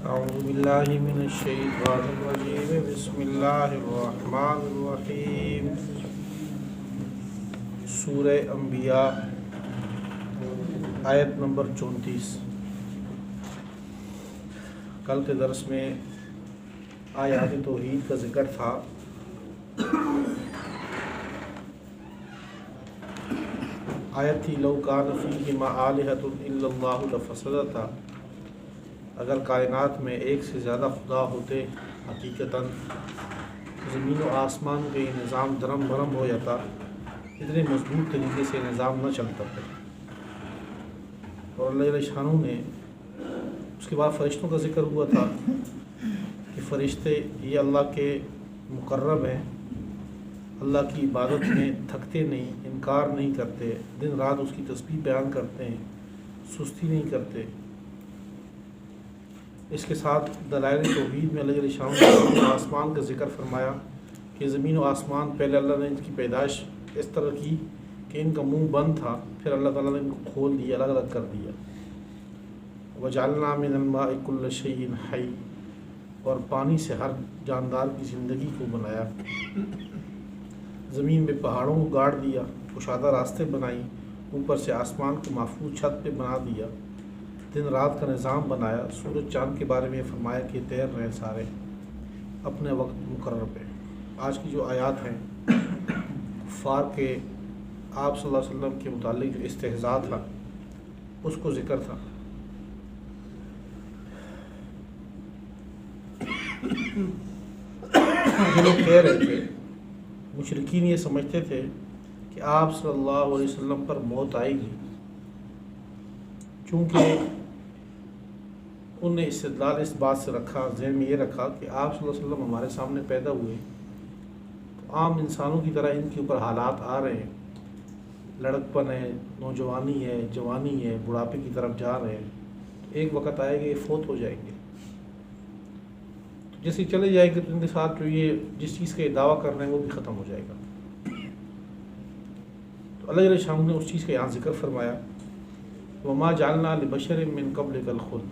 اعوذ باللہ من الشیطان الرجیم بسم اللہ الرحمن الرحیم سورہ انبیاء آیت نمبر 34۔ کل کے درس میں آیات توحید کا ذکر تھا۔ آیت تھی لو کان فیہما آلہۃ الا اللہ لفسدتا، اگر کائنات میں ایک سے زیادہ خدا ہوتے حقیقتاً زمین و آسمان کا یہ نظام درم برم ہو جاتا، اتنے مضبوط طریقے سے نظام نہ چلتا تھا۔ اور اللہ جل شانہ نے اس کے بعد فرشتوں کا ذکر ہوا تھا کہ فرشتے یہ اللہ کے مقرب ہیں، اللہ کی عبادت میں تھکتے نہیں، انکار نہیں کرتے، دن رات اس کی تسبیح بیان کرتے ہیں، سستی نہیں کرتے۔ اس کے ساتھ دلائل توحید میں اللہ جل شانہ نے زمین و آسمان کا ذکر فرمایا کہ زمین و آسمان پہلے اللہ نے ان کی پیدائش اس طرح کی کہ ان کا منہ بند تھا، پھر اللہ تعالیٰ نے ان کو کھول دیا، الگ الگ کر دیا۔ وَجَعَلْنَا مِنَ الْمَاءِ كُلَّ شَيْءٍ حَيٍّ، اور پانی سے ہر جاندار کی زندگی کو بنایا۔ زمین میں پہاڑوں کو گاڑ دیا، کشادہ راستے بنائی، اوپر سے آسمان کو محفوظ چھت پہ بنا دیا، دن رات کا نظام بنایا۔ سورج چاند کے بارے میں فرمایا کہ تیر رہے سارے اپنے وقت مقرر پہ۔ آج کی جو آیات ہیں کفار کے آپ صلی اللہ علیہ وسلم کے متعلق جو استہزاء تھا اس کو ذکر تھا۔ جو لوگ کہہ رہے تھے، مشرکین یہ سمجھتے تھے کہ آپ صلی اللہ علیہ وسلم پر موت آئے گی، چونکہ انہوں نے استدلال اس بات سے رکھا، ذہن میں یہ رکھا کہ آپ صلی اللہ علیہ وسلم ہمارے سامنے پیدا ہوئے تو عام انسانوں کی طرح ان کے اوپر حالات آ رہے ہیں، لڑکپن ہے، نوجوانی ہے، جوانی ہے، بڑھاپے کی طرف جا رہے ہیں، تو ایک وقت آئے گا یہ فوت ہو جائیں گے۔ تو جیسے چلے جائیں گے تو ان کے ساتھ جو یہ جس چیز کا یہ دعویٰ کر رہے ہیں وہ بھی ختم ہو جائے گا۔ تو اللہ جل شانہ نے اس چیز کا یہاں ذکر فرمایا، وما جعلنا لبشر من قبلک الخلد،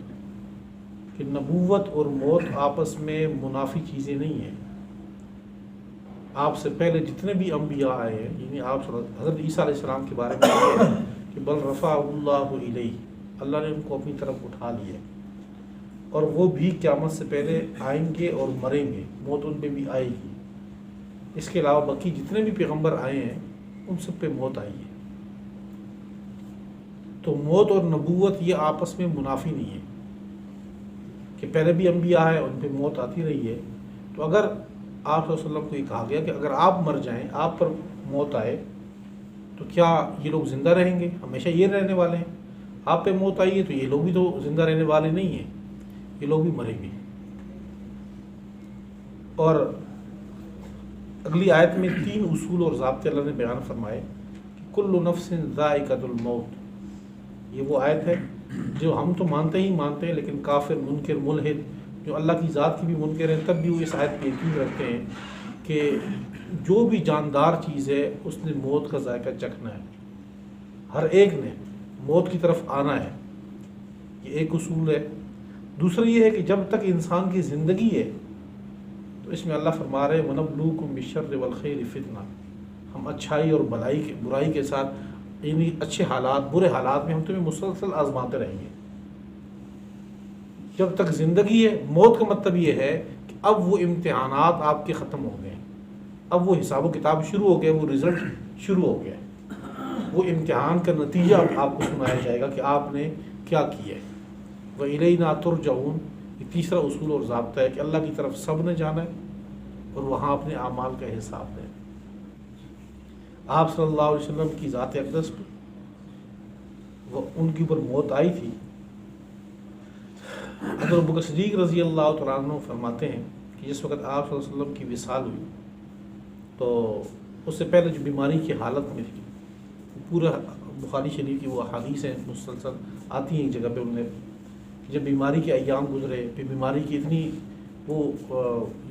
کہ نبوت اور موت آپس میں منافی چیزیں نہیں ہیں۔ آپ سے پہلے جتنے بھی انبیاء آئے ہیں، یعنی آپ حضرت عیسیٰ علیہ السلام کے بارے میں یہ ہے کہ بل رفع اللہ الیہ، اللہ نے ان کو اپنی طرف اٹھا لیا، اور وہ بھی قیامت سے پہلے آئیں گے اور مریں گے، موت ان پہ بھی آئے گی۔ اس کے علاوہ باقی جتنے بھی پیغمبر آئے ہیں ان سب پہ موت آئی ہے۔ تو موت اور نبوت یہ آپس میں منافی نہیں ہے کہ پہلے بھی انبیاء آئے ان پہ موت آتی رہی ہے۔ تو اگر آپ صلی اللہ علیہ وسلم کو یہ کہا گیا کہ اگر آپ مر جائیں، آپ پر موت آئے، تو کیا یہ لوگ زندہ رہیں گے؟ ہمیشہ یہ رہنے والے ہیں۔ آپ پہ موت آئی ہے تو یہ لوگ بھی تو زندہ رہنے والے نہیں ہیں، یہ لوگ بھی مریں گے۔ اور اگلی آیت میں 3 اصول اور ضابطے اللہ نے بیان فرمائے کہ کل نفس ذائقۃ الموت۔ یہ وہ آیت ہے جو ہم تو مانتے ہی مانتے ہیں، لیکن کافر، منکر، ملحد جو اللہ کی ذات کی بھی منکر ہیں تب بھی وہ اس آیت پہ یقین رکھتے ہیں کہ جو بھی جاندار چیز ہے اس نے موت کا ذائقہ چکھنا ہے، ہر ایک نے موت کی طرف آنا ہے۔ یہ ایک اصول ہے۔ دوسرا یہ ہے کہ جب تک انسان کی زندگی ہے تو اس میں اللہ فرما رہے ہیں وَنَبْلُوكُمْ بِالشَّرِّ وَالْخَيْرِ فِتْنَةً، ہم اچھائی اور برائی کے ساتھ، یعنی اچھے حالات برے حالات میں ہم تمہیں مسلسل آزماتے رہیں گے جب تک زندگی ہے۔ موت کا مطلب یہ ہے کہ اب وہ امتحانات آپ کے ختم ہو گئے، اب وہ حساب و کتاب شروع ہو گیا، وہ رزلٹ شروع ہو گیا، وہ امتحان کا نتیجہ آپ کو سنایا جائے گا کہ آپ نے کیا کیا ہے۔ وَإِلَيْنَا تُرْجَعُونَ، یہ تیسرا اصول اور ضابطہ ہے کہ اللہ کی طرف سب نے جانا ہے اور وہاں اپنے اعمال کا حساب ہے۔ آپ صلی اللہ علیہ وسلم کی ذات اقدس پہ وہ ان کے اوپر موت آئی تھی۔ حضرت ابوبکر صدیق رضی اللہ تعالیٰ عنہ فرماتے ہیں کہ جس وقت آپ صلی اللہ علیہ وسلم کی وصال ہوئی تو اس سے پہلے جو بیماری کی حالت میں تھی، پورا بخاری شریف کی وہ احادیث ہیں مسلسل آتی ہیں ایک جگہ پہ، انہوں نے جب بیماری کے ایام گزرے، پھر بیماری کی اتنی وہ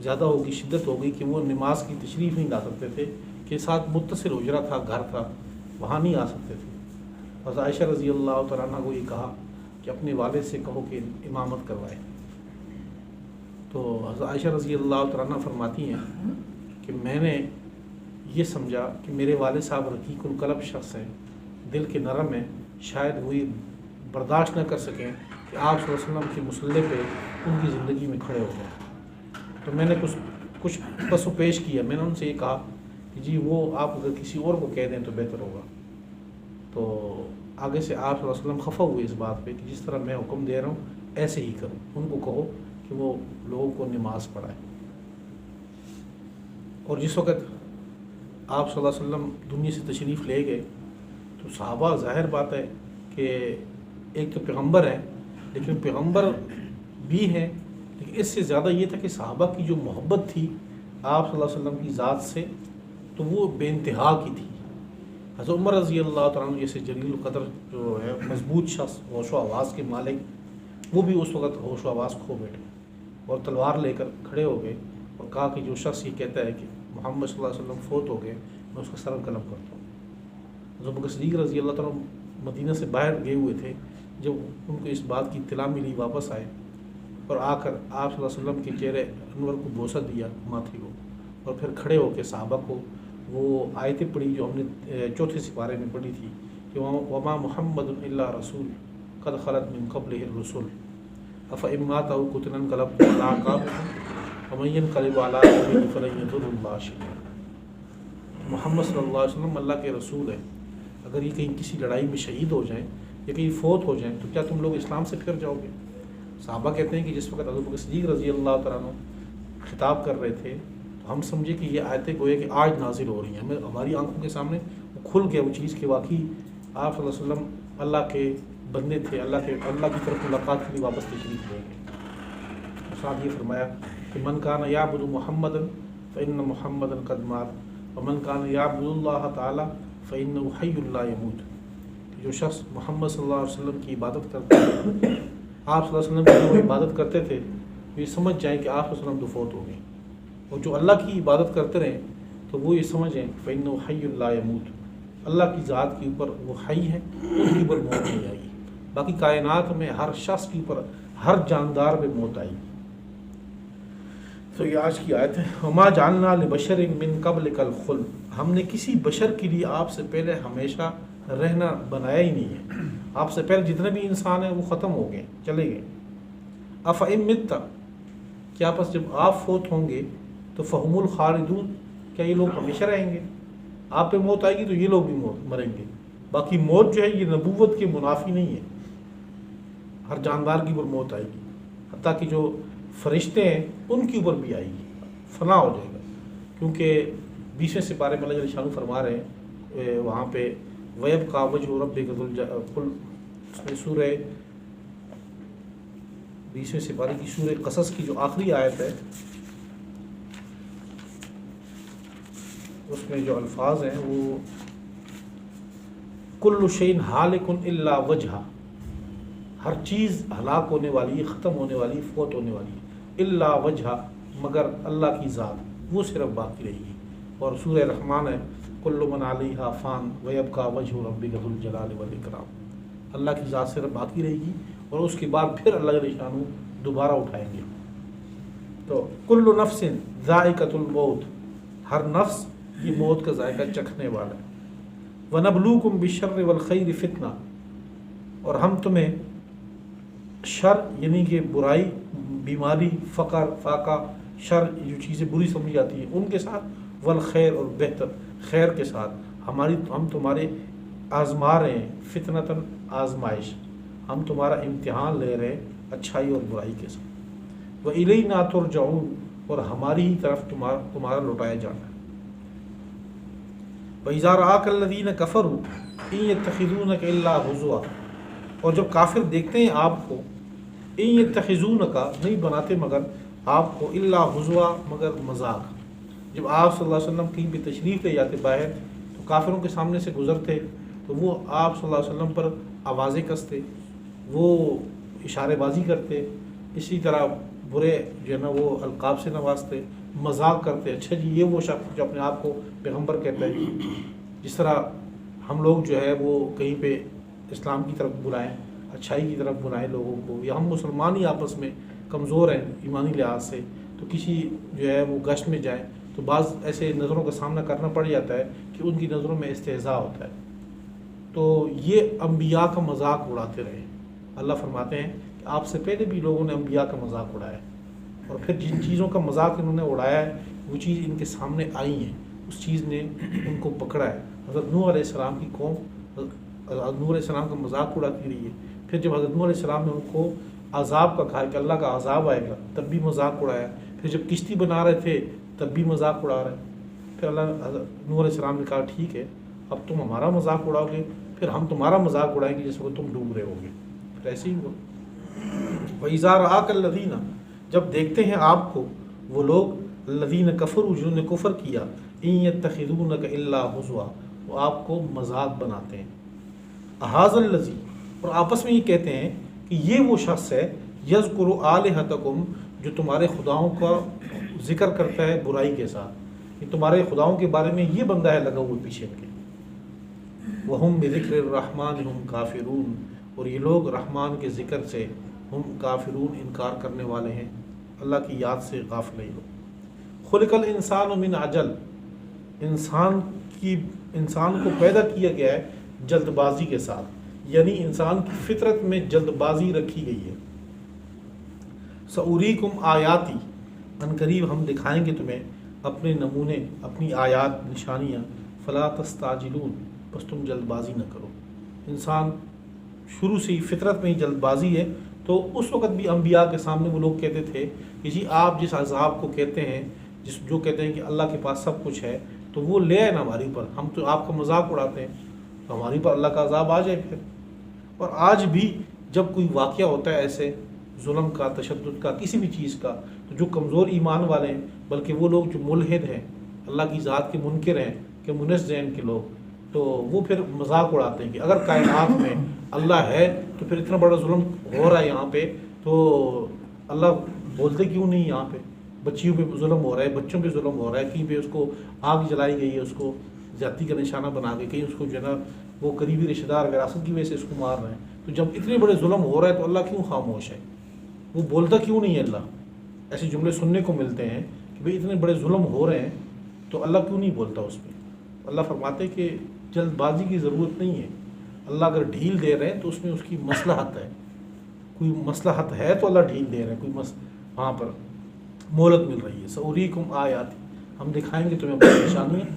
زیادہ ہوگی، شدت ہو گئی کہ وہ نماز کی تشریف نہیں لا سکتے تھے، کہ ساتھ متصل حجرہ تھا، گھر تھا، وہاں نہیں آ سکتے تھے۔ حضرت عائشہ رضی اللہ تعالیٰ عنہ کو یہ کہا کہ اپنے والد سے کہو کہ امامت کروائے۔ تو حضرت عائشہ رضی اللہ تعالیٰ عنہ فرماتی ہیں کہ میں نے یہ سمجھا کہ میرے والد صاحب رقیق القلب شخص ہیں، دل کے نرم ہیں، شاید وہ یہ برداشت نہ کر سکیں کہ آپ صلی اللہ علیہ وسلم کے مصلے پہ ان کی زندگی میں کھڑے ہو جائیں۔ تو میں نے کچھ پس و پیش کیا، میں نے ان سے یہ کہا کہ جی وہ آپ اگر کسی اور کو کہہ دیں تو بہتر ہوگا۔ تو آگے سے آپ صلی اللہ علیہ وسلم خفا ہوئے اس بات پہ کہ جس طرح میں حکم دے رہا ہوں ایسے ہی کرو، ان کو کہو کہ وہ لوگوں کو نماز پڑھائے۔ اور جس وقت آپ صلی اللہ علیہ وسلم دنیا سے تشریف لے گئے تو صحابہ ظاہر بات ہے کہ ایک تو پیغمبر ہیں، لیکن پیغمبر بھی ہیں، لیکن اس سے زیادہ یہ تھا کہ صحابہ کی جو محبت تھی آپ صلی اللہ علیہ وسلم کی ذات سے تو وہ بے انتہا کی تھی۔ حضرت عمر رضی اللہ تعالیٰ عنہ جیسے جلیل القدر جو ہے مضبوط شخص، ہوش و آواز کے مالک، وہ بھی اس وقت ہوش و آواز کھو بیٹھے اور تلوار لے کر کھڑے ہو گئے اور کہا کہ جو شخص یہ کہتا ہے کہ محمد صلی اللہ علیہ وسلم فوت ہو گئے میں اس کا سر قلم کرتا ہوں۔ حضرت بکر صدیق رضی اللہ تعالیٰ مدینہ سے باہر گئے ہوئے تھے، جب ان کو اس بات کی اطلاع ملی واپس آئے اور آ کر آپ صلی اللہ علیہ وسلم کے چہرے انور کو بوسہ دیا ماتھے کو، اور پھر کھڑے ہو کے صحابہ کو وہ آیتیں پڑھی جو ہم نے چوتھے سپارے میں پڑھی تھی کہ وما محمد الا رسول قد خلت من قبلہ الرسل افإن مات أو قتل انقلبتم على أعقابكم ومن ينقلب على عقبيه فلن يضر الله شيئا۔ محمد صلی اللہ علیہ وسلم اللہ کے رسول ہیں، اگر یہ کہیں کسی لڑائی میں شہید ہو جائیں یا کہیں فوت ہو جائیں تو کیا تم لوگ اسلام سے پھر جاؤ گے؟ صحابہ کہتے ہیں کہ جس وقت حضرت بکر صدیق رضی اللہ تعالیٰ عنہ خطاب کر رہے تھے تو ہم سمجھے کہ یہ آیتیں گویا کہ آج نازل ہو رہی ہیں، ہماری آنکھوں کے سامنے وہ کھل گیا وہ چیز کہ واقعی آپ صلی اللہ علیہ وسلم اللہ کے بندے تھے، اللہ کی طرف ملاقات کے لیے واپس تشریف لے گئے۔ ساتھ یہ فرمایا کہ من کان یعبد محمدا فإن محمدا قد مات ومن کان یعبد اللہ تعالی فإنہ حی لا یموت۔ جو شخص محمد صلی اللہ علیہ وسلم کی عبادت کرتا ہے، آپ صلی اللہ علیہ وسلم کی جو عبادت کرتے تھے وہ یہ سمجھ جائیں کہ آپ صلی اللہ علیہ وسلم تو فوت ہو گئے، اور جو اللہ کی عبادت کرتے رہیں تو وہ یہ سمجھیں فإنہ حی لا یموت، اللہ کی ذات کے اوپر وہ حی ہے، ان کے اوپر موت نہیں آئی۔ باقی کائنات میں ہر شخص کے اوپر، ہر جاندار پہ موت آئی۔ تو یہ آج کی آیت ہے، وما جعلنا لبشر من قبلک الخلد، ہم نے کسی بشر کے لیے آپ سے پہلے ہمیشہ رہنا بنایا ہی نہیں ہے۔ آپ سے پہلے جتنے بھی انسان ہیں وہ ختم ہو گئے، چلے گئے۔ افإن مت، کیا پس جب آپ فوت ہوں گے تو فہم الخالدون، کیا یہ لوگ ہمیشہ رہیں گے؟ آپ پہ موت آئے گی تو یہ لوگ بھی مریں گے۔ باقی موت جو ہے یہ نبوت کے منافی نہیں ہے، ہر جاندار کی اوپر موت آئے گی، حتیٰ کہ جو فرشتے ہیں ان کے اوپر بھی آئے گی، فنا ہو جائے گا۔ کیونکہ 20ویں سپارے میں اللہ جل شانہ فرما رہے ہیں وہاں پہ وَيَبْقَى وَجْهُ رَبِّكَ ذُو الْجَلَالِ، سورہ 20ویں سپارے کی سورہ قصص کی جو آخری آیت ہے اس میں جو الفاظ ہیں وہ کل شیء ہالک الا وجہہ، ہر چیز ہلاک ہونے والی ہے، ختم ہونے والی ہے، فوت ہونے والی ہے، الا وجہہ، مگر اللہ کی ذات وہ صرف باقی رہے گی۔ اور سورہ رحمان ہے کل من علیہا فان ویبقى وجہ ربک ذو الجلال والاکرام، اللہ کی ذات صرف باقی رہے گی اور اس کے بعد پھر اللہ جل شانہ دوبارہ اٹھائیں گے۔ تو کل نفس ذائقۃ الموت، ہر نفس یہ موت کا ذائقہ چکھنے والا ہے۔ وَنَبْلُوكُمْ بِالشَّرِّ وَالْخَيْرِ فِتْنَةً، اور ہم تمہیں شر یعنی کہ برائی، بیماری، فقر، فاقہ، شر جو چیزیں بری سمجھی جاتی ہیں ان کے ساتھ، والخیر اور بہتر خیر کے ساتھ ہم تمہارے آزما رہے ہیں، فتنتاً آزمائش، ہم تمہارا امتحان لے رہے ہیں اچھائی اور برائی کے ساتھ۔ وَإِلَيْنَا تُرْجَعُونَ، اور ہماری ہی طرف تمہارا لوٹایا جانا ہے۔ وَإِذَا رَآكَ الَّذِينَ كَفَرُوا إِن يَتَّخِذُونَكَ إِلَّا هُزُوًا، اور جب کافر دیکھتے ہیں آپ کو، إِن يَتَّخِذُونَكَ، نہیں بناتے مگر آپ کو، إِلَّا هُزُوًا، مگر مذاق۔ جب آپ صلی اللہ علیہ وسلم کہیں بھی تشریف لے جاتے باہر تو کافروں کے سامنے سے گزرتے تو وہ آپ صلی اللہ علیہ وسلم پر آوازیں کستے، وہ اشارے بازی کرتے، اسی طرح برے جو ہے نا وہ القاب سے نوازتے، مذاق کرتے، اچھا جی یہ وہ شخص جو اپنے آپ کو پیغمبر کہتا ہے، جس طرح ہم لوگ جو ہے وہ کہیں پہ اسلام کی طرف بلائیں، اچھائی کی طرف بلائیں لوگوں کو، یا ہم مسلمان ہی آپس میں کمزور ہیں ایمانی لحاظ سے، تو کسی جو ہے وہ گشت میں جائیں تو بعض ایسے نظروں کا سامنا کرنا پڑ جاتا ہے کہ ان کی نظروں میں استہزاء ہوتا ہے، تو یہ انبیاء کا مذاق اڑاتے رہے۔ اللہ فرماتے ہیں کہ آپ سے پہلے بھی لوگوں نے انبیاء کا مذاق اڑایا ہے، اور پھر جن چیزوں کا مذاق انہوں نے اڑایا ہے وہ چیز ان کے سامنے آئی ہیں، اس چیز نے ان کو پکڑا ہے۔ حضرت نوح علیہ السلام کی قوم حضرت نوح علیہ السلام کا مذاق اڑاتی رہی ہے، پھر جب حضرت نوح علیہ السلام نے ان کو عذاب کا کہا کہ اللہ کا عذاب آئے گا تب بھی مذاق اڑایا، پھر جب کشتی بنا رہے تھے تب بھی مذاق اڑا رہے، پھر حضرت نوح علیہ السلام نے کہا ٹھیک ہے اب تم ہمارا مذاق اڑاؤ گے پھر ہم تمہارا مذاق اڑائیں گے جس وقت تم ڈوب رہے ہوگے، پھر ایسے ہی ہوا۔ وَإِذَا رَآكَ الَّذِينَ، جب دیکھتے ہیں آپ کو وہ لوگ، الَّذِينَ كَفَرُوا، جنہوں نے کفر کیا، إِن يَتَّخِذُونَكَ إِلَّا هُزُوًا، وہ آپ کو مذاق بناتے ہیں، أَهَٰذَا الَّذِي، اور آپس میں یہ کہتے ہیں کہ یہ وہ شخص ہے، یذکر آلہتکم، جو تمہارے خداؤں کا ذکر کرتا ہے برائی کے ساتھ، کہ تمہارے خداؤں کے بارے میں یہ بندہ ہے لگا ہوا پیچھے کے، وہم بذکر الرحمن ہم کافرون، اور یہ لوگ رحمان کے ذکر سے ہم کافرون، انکار کرنے والے ہیں، اللہ کی یاد سے غافل ہیں لوگ۔ خلق الانسان من عجل، انسان کو پیدا کیا گیا ہے جلد بازی کے ساتھ، یعنی انسان کی فطرت میں جلد بازی رکھی گئی ہے۔ سأریکم آیاتی، ان قریب ہم دکھائیں گے تمہیں اپنے نمونے، اپنی آیات، نشانیاں، فلا تستعجلون، بس تم جلد بازی نہ کرو۔ انسان شروع سے ہی فطرت میں ہی جلد بازی ہے، تو اس وقت بھی انبیاء کے سامنے وہ لوگ کہتے تھے کہ جی آپ جس عذاب کو کہتے ہیں، جو کہتے ہیں کہ اللہ کے پاس سب کچھ ہے، تو وہ لے آئے نا ہماری پر، ہم تو آپ کا مذاق اڑاتے ہیں، تو ہماری پر اللہ کا عذاب آ جائے پھر۔ اور آج بھی جب کوئی واقعہ ہوتا ہے ایسے ظلم کا، تشدد کا، کسی بھی چیز کا، تو جو کمزور ایمان والے ہیں، بلکہ وہ لوگ جو ملحد ہیں، اللہ کی ذات کے منکر ہیں، کہ منزہ ہیں کے لوگ، تو وہ پھر مذاق اڑاتے ہیں کہ اگر کائنات میں اللہ ہے تو پھر اتنا بڑا ظلم ہو رہا ہے یہاں پہ، تو اللہ بولتے کیوں نہیں یہاں پہ؟ بچیوں پہ ظلم ہو رہا ہے، بچوں پہ ظلم ہو رہا ہے، کہیں پہ اس کو آگ جلائی گئی ہے، اس کو زیادتی کا نشانہ بنا کے، کہیں اس کو جو ہے نا وہ قریبی رشتہ دار وراثت کی وجہ سے اس کو مار رہے ہیں، تو جب اتنے بڑے ظلم ہو رہا ہے تو اللہ کیوں خاموش ہے؟ وہ بولتا کیوں نہیں ہے اللہ؟ ایسے جملے سننے کو ملتے ہیں کہ بھئی اتنے بڑے ظلم ہو رہے ہیں تو اللہ کیوں نہیں بولتا اس پہ؟ اللہ فرماتے کہ جلد بازی کی ضرورت نہیں ہے، اللہ اگر ڈھیل دے رہے ہیں تو اس میں اس کی مصلحت ہے، کوئی مصلحت ہے تو اللہ ڈھیل دے رہے ہیں، کوئی وہاں پر مہلت مل رہی ہے۔ سأریکم آیاتی، ہم دکھائیں گے تمہیں اپنی نشانیاں،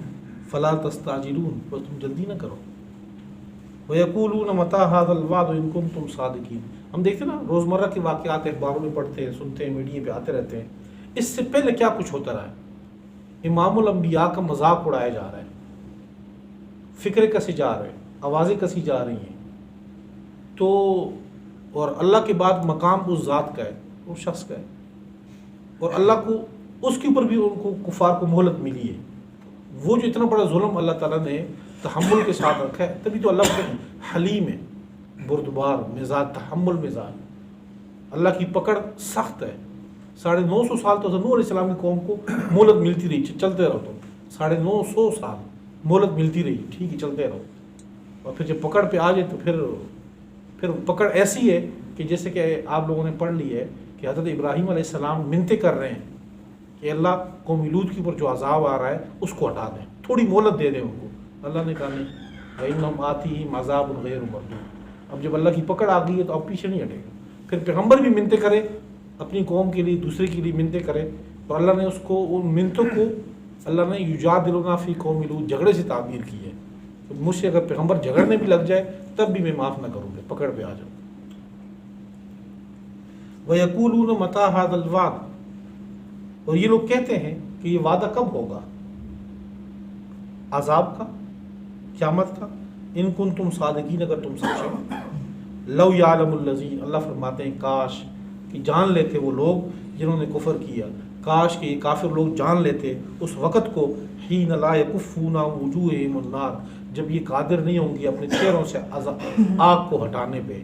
فلا تستعجلون، بس تم جلدی نہ کرو۔ وَيَقُولُونَ مَتَىٰ هَٰذَا الْوَعْدُ إِن كُنتُمْ صَادِقِينَ، ہم دیکھتے ہیں نا روزمرہ کے واقعات اخباروں میں پڑھتے ہیں، سنتے ہیں، میڈیا پہ آتے رہتے ہیں، اس سے پہلے کیا کچھ ہوتا رہا ہے؟ امام الانبیاء کا مذاق اڑایا جا رہا ہے، فکرے کسی جا رہے ہیں، آوازیں کسی جا رہی ہیں، تو اور اللہ کے بعد مقام اس ذات کا ہے، اس شخص کا ہے، اور اللہ کو اس کے اوپر بھی ان کو کفار کو مہلت ملی ہے۔ وہ جو اتنا بڑا ظلم اللہ تعالیٰ نے تحمل کے ساتھ رکھا ہے، تبھی تو اللہ کو حلیم ہے، بردبار مزاج، تحمل مزاج، اللہ کی پکڑ سخت ہے۔ 950 سال تو نوح علیہ السلام کی قوم کو مہلت ملتی رہی، چلتے رہو تم، 950 سال مہلت ملتی رہی، ٹھیک ہے چلتے رہو، اور پھر جب پکڑ پہ آ جائے تو پھر پکڑ ایسی ہے کہ جیسے کہ آپ لوگوں نے پڑھ لی ہے کہ حضرت ابراہیم علیہ السلام منتیں کر رہے ہیں کہ اللہ قوم لوط کے اوپر جو عذاب آ رہا ہے اس کو ہٹا دیں، تھوڑی مہلت دے دیں ان کو۔ اللہ نے کہا نہیں، وَإِنَّهُمْ آتِيهِمْ عَذَابٌ غَيْرُ مَرْدُودٌ، اب جب اللہ کی پکڑ آ گئی ہے تو اب پیچھے نہیں ہٹے گا۔ پھر پیغمبر بھی منتیں کرے اپنی قوم کے لیے، دوسرے کے لیے منتیں کرے، اور اللہ نے اس کو ان منتوں کو اللہ نے یجادلنا فی قوم لوط، جھگڑے سے تعبیر کی ہے، تو مجھ سے اگر پیغمبر جھگڑنے بھی لگ جائے تب بھی میں معاف نہ کروں گا، پکڑ پہ آ جاؤں۔ وَيَقُولُونَ مَتَىٰ هَٰذَا الْوَعْدُ، اور یہ لوگ کہتے ہیں کہ یہ وعدہ کب ہوگا؟ عذاب کا، قیامت کا، ان کنتم صادقین، اگر تم سچے۔ لو یعلم الذین، اللہ فرماتے ہیں کاش کہ جان لیتے وہ لوگ جنہوں نے کفر کیا، کاش کہ یہ کافر لوگ جان لیتے اس وقت کو، حین لا یکفون عن وجوہہم النار، جب یہ قادر نہیں ہوں گے اپنے چہروں سے آگ کو ہٹانے پہ،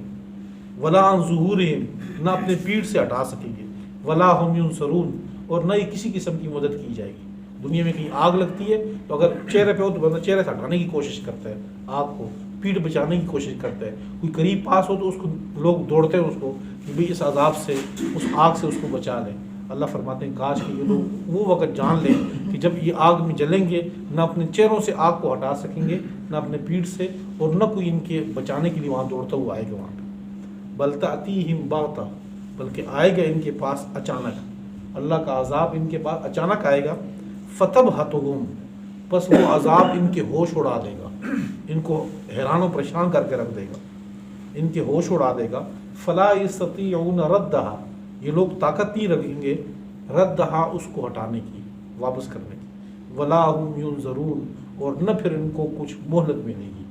ولا عن ظہورہم، نہ اپنے پیٹھ سے ہٹا سکیں گے، ولا ہم ینصرون، اور نہ ہی کسی قسم کی مدد کی جائے گی۔ دنیا میں کہیں آگ لگتی ہے تو اگر چہرے پہ ہو تو بندہ چہرے سے ہٹانے کی کوشش کرتا ہے آگ کو، پیٹھ بچانے کی کوشش کرتا ہے. کوئی قریب پاس ہو تو اس کو لوگ دوڑتے ہیں اس کو کہ بھئی اس عذاب سے، اس آگ سے اس کو بچا لیں. اللہ فرماتے ہیں کاش کہ یہ لوگ وہ وقت جان لیں کہ جب یہ آگ میں جلیں گے نہ اپنے چہروں سے آگ کو ہٹا سکیں گے، نہ اپنے پیٹھ سے، اور نہ کوئی ان کے بچانے کے لیے وہاں دوڑتا ہوا آئے گا وہاں پہ. بل تأتیہم بغتہ، بلکہ آئے گا ان کے پاس اچانک. اللہ کا عذاب ان کے پاس اچانک آئے گا. فتبہتہم، بس وہ عذاب ان کے ہوش اڑا دے گا، ان کو حیران و پریشان کر کے رکھ دے گا، ان کے ہوش اڑا دے گا. فلا یستطیعون ردہا، یہ لوگ طاقت نہیں رکھیں گے ردہا، اس کو ہٹانے کی، واپس کرنے کی. ولا هم ینظرون، اور نہ پھر ان کو کچھ مہلت ملے گی.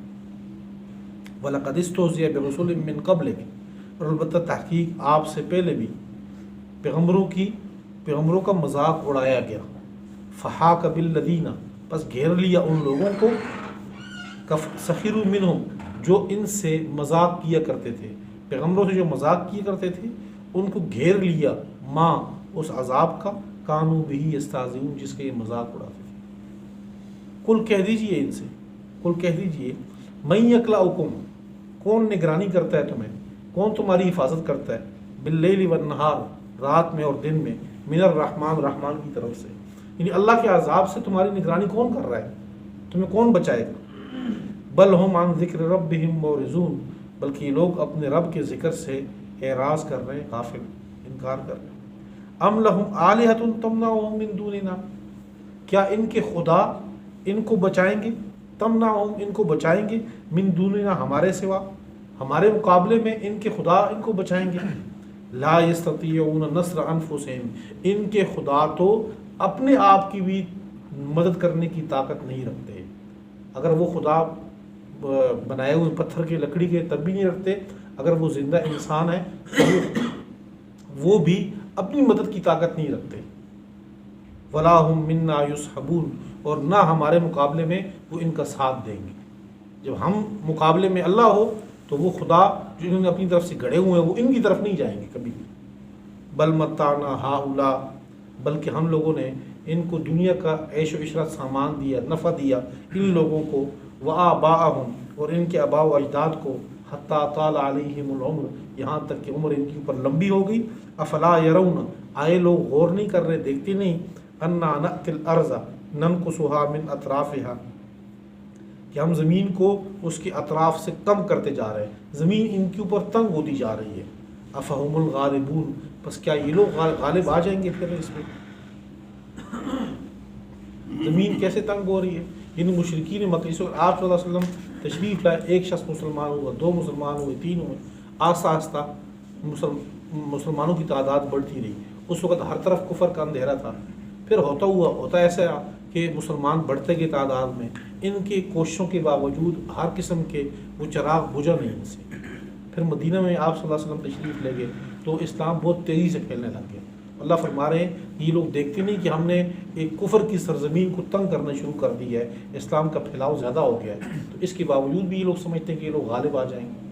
وَلَقَدِ اسْتُهْزِئَ بِرُسُلٍ مِّن قَبْلِكَ، اور البتہ تحقیق آپ سے پہلے بھی پیغمبروں کا مذاق اڑایا گیا. فَحَاقَ بِالَّذِينَ، بس گھیر لیا ان لوگوں کو، سخروا منہم، جو ان سے مذاق کیا کرتے تھے، پیغمبروں سے جو مذاق کیا کرتے تھے ان کو گھیر لیا، ماں اس عذاب کا، کانوا بہ یستہزئون، جس کے یہ مذاق اڑاتے تھے. قل کہہ دیجئے ان سے، قل کہہ دیجئے، من یکلؤکم، کون نگرانی کرتا ہے تمہیں، کون تمہاری حفاظت کرتا ہے، باللیل والنہار، رات میں اور دن میں، من الرحمن، رحمان کی طرف سے. یعنی اللہ کے عذاب سے تمہاری نگرانی کون کر رہا ہے، تمہیں کون بچائے گا. بل ہم عن ذکر ربہم معرضون، بلکہ یہ لوگ اپنے رب کے ذکر سے اعراض کر رہے ہیں، غافل، انکار کر رہے ہیں. ام لہم آلہۃ تمنعہم من دوننا، کیا ان کے خدا ان کو بچائیں گے، تمنعہم، ان کو بچائیں گے، من دوننا، ہمارے سوا، ہمارے مقابلے میں ان کے خدا ان کو بچائیں گے. لا یستطیعون نصر انفسہم، ان کے خدا تو اپنے آپ کی بھی مدد کرنے کی طاقت نہیں رکھتے. اگر وہ خدا بنائے ہوئے پتھر کے، لکڑی کے، تب بھی نہیں رکھتے. اگر وہ زندہ انسان ہے تو وہ بھی اپنی مدد کی طاقت نہیں رکھتے. ولا ہم منا یصحبون، اور نہ ہمارے مقابلے میں وہ ان کا ساتھ دیں گے. جب ہم مقابلے میں اللہ ہو تو وہ خدا جو انہوں نے اپنی طرف سے گڑے ہوئے ہیں وہ ان کی طرف نہیں جائیں گے کبھی بھی. بل متعنا ہؤلاء، بلکہ ہم لوگوں نے ان کو دنیا کا عیش و عشرت سامان دیا، نفع دیا ان لوگوں کو، وآباءہم، اور ان کے آباء و اجداد کو، حتیٰ طال علیہم العمر، یہاں تک کہ عمر ان کے اوپر لمبی ہو گئی. افلا یرون، آئے لوگ غور نہیں کر رہے، دیکھتے نہیں، انا نأتی الارض ننقصها من اطرافها، کہ ہم زمین کو اس کے اطراف سے کم کرتے جا رہے ہیں، زمین ان کے اوپر تنگ ہوتی جا رہی ہے. افہم الغالبون، بس کیا یہ لوگ غالب آ جائیں گے پھر اس میں. زمین کیسے تنگ ہو رہی ہے، یعنی مشرکین مکہ، اس وقت آپ صلی اللہ علیہ وسلم تشریف لائے، ایک شخص مسلمان ہوا، دو مسلمان ہوئے، تین ہوئے، آہستہ آہستہ مسلمانوں کی تعداد بڑھتی رہی. اس وقت ہر طرف کفر کا اندھیرا تھا. پھر ہوتا ایسا کہ مسلمان بڑھتے گئے تعداد میں، ان کی کوششوں کے باوجود ہر قسم کے وہ چراغ بجھا نہیں ان سے. پھر مدینہ میں آپ صلی اللہ علیہ وسلم تشریف لے گئے تو اسلام بہت تیزی سے پھیلنے لگ گیا. اللہ فرما رہے ہیں یہ لوگ دیکھتے نہیں کہ ہم نے ایک کفر کی سرزمین کو تنگ کرنا شروع کر دی ہے، اسلام کا پھیلاؤ زیادہ ہو گیا ہے، تو اس کے باوجود بھی یہ لوگ سمجھتے ہیں کہ یہ لوگ غالب آ جائیں گے.